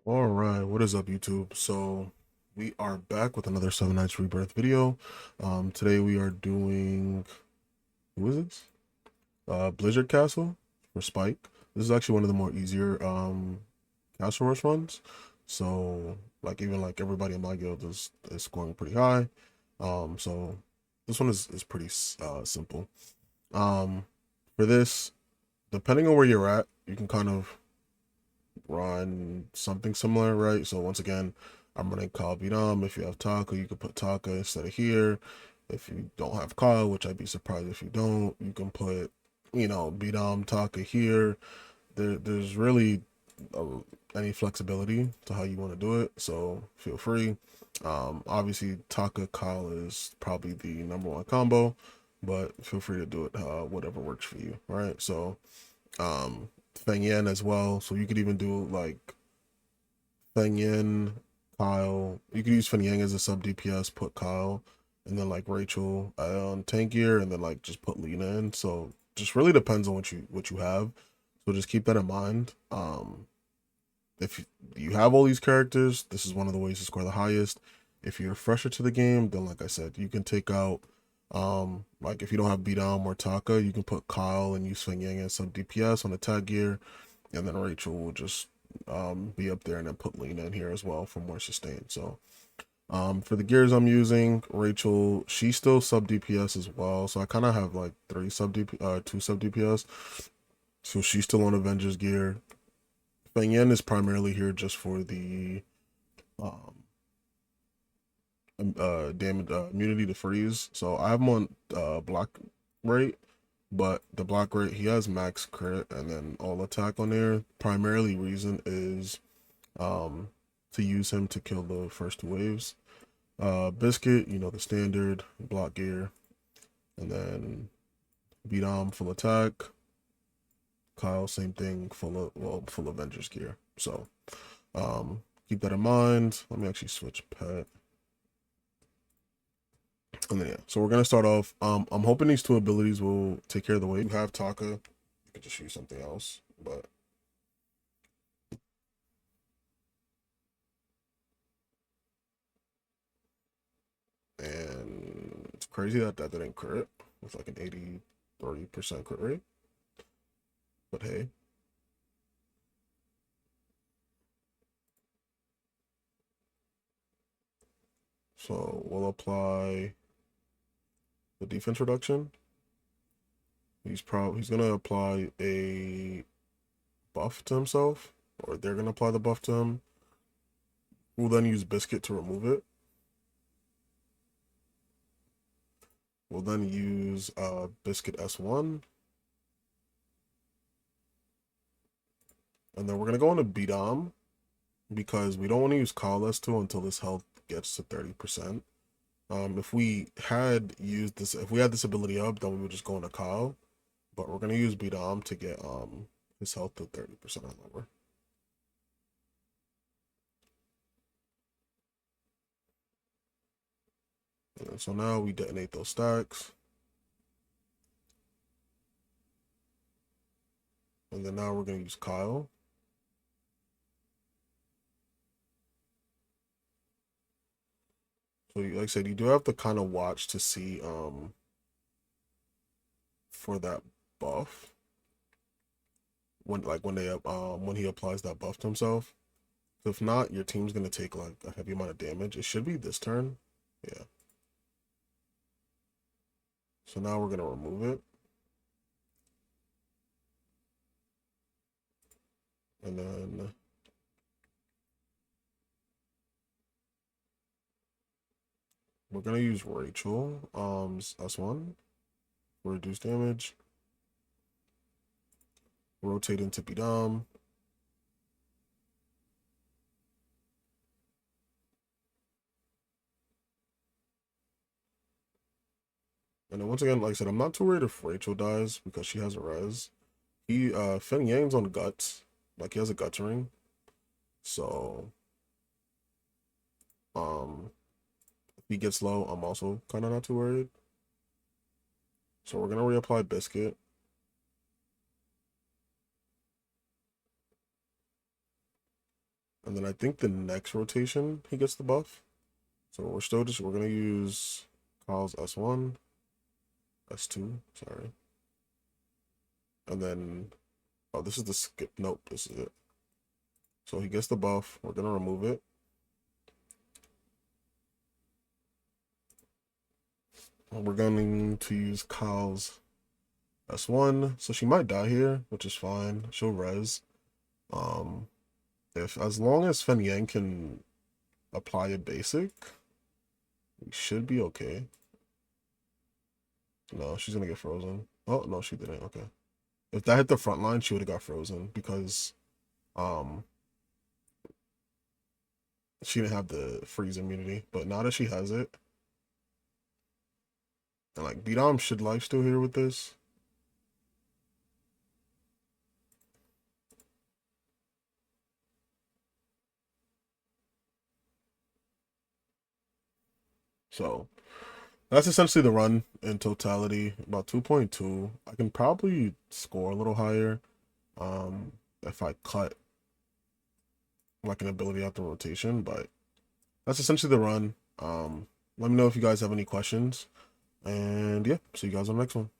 All right, what is up, YouTube? So we are back with another Seven Nights Rebirth video. Today we are doing, who is this? Blizzard Castle for Spike. This is actually one of the more easier Castle Rush runs. So even like everybody in my guild is scoring pretty high. So this one is pretty simple. Um, for this, depending on where you're at, you can kind of run something similar, right? So once again, I'm running Kyle Vidam. If you have Taka, you can put Taka instead of here. If you don't have Kyle, which I'd be surprised if you don't, you can put, Vidam Taka here. There's really uh, any flexibility to how you want to do it, so feel free. Obviously, Taka Kyle is probably the number one combo, but feel free to do it whatever works for you, right? So Feng Yan as well. So you could even do like Feng Yan, Kyle. You could use Feng Yang as a sub DPS, put Kyle, and then like Rachel on tank gear, and then like just put Lena in. So just really depends on what you have. So just keep that in mind. If you have all these characters, this is one of the ways to score the highest. If you're fresher to the game, then like I said, you can take out like if you don't have Bidam or Taka, you can put Kyle and use Feng Yang as some DPS on the tag gear, and then Rachel will just be up there, and then put Lena in here as well for more sustain. So for the gears I'm using, Rachel, she's still sub DPS as well. So I kind of have like two sub DPS. So she's still on Avengers gear. Feng Yan is primarily here just for the um damage immunity to freeze. So I have him on block rate, but the block rate, he has max crit and then all attack on there. Primarily reason is um to use him to kill the first two waves. Biscuit, the standard block gear, and then Beat full attack. Kyle, same thing, full Avengers gear. So keep that in mind. Let me actually switch pet. And then yeah, so we're gonna start off. I'm hoping these two abilities will take care of the weight. You have Taka, you could just use something else, but and it's crazy that that didn't crit with like an 30% crit rate. But hey, so we'll apply the defense reduction. He's gonna apply a buff to himself, or they're gonna apply the buff to him. We'll then use Biscuit to remove it. We'll then use Biscuit S1. And then we're going to go into Bidam because we don't want to use Kyle S2 until his health gets to 30%. If we had this ability up, then we would just go into Kyle. But we're going to use Bidam to get his health to 30% or lower. And so now we detonate those stacks. And then now we're going to use Kyle. So like I said, you do have to kind of watch to see for that buff when he applies that buff to himself. So if not, your team's gonna take like a heavy amount of damage. It should be this turn. Yeah. So now we're gonna remove it. And then we're gonna use Rachel, S1 for reduced damage. Rotate into Bidam. And then once again, like I said, I'm not too worried if Rachel dies because she has a res. Feng Yang's on guts. Like he has a guts ring. So if he gets low, I'm also kinda not too worried. So we're gonna reapply Biscuit. And then I think the next rotation he gets the buff. So we're gonna use Kyle's S1, S2, sorry. And then oh, this is the skip. Nope, this is it. So he gets the buff. We're gonna remove it. And we're going to use Kyle's S1. So she might die here, which is fine. She'll res. If as long as Fen Yang can apply a basic, we should be okay. No, she's gonna get frozen. Oh no, she didn't. Okay. If that hit the front line, she would have got frozen because she didn't have the freeze immunity. But now that she has it, and like Bidom should lifesteal here with this. So that's essentially the run in totality. About 2.2. I can probably score a little higher if I cut like an ability out the rotation, but that's essentially the run. Let me know if you guys have any questions. And yeah, see you guys on the next one.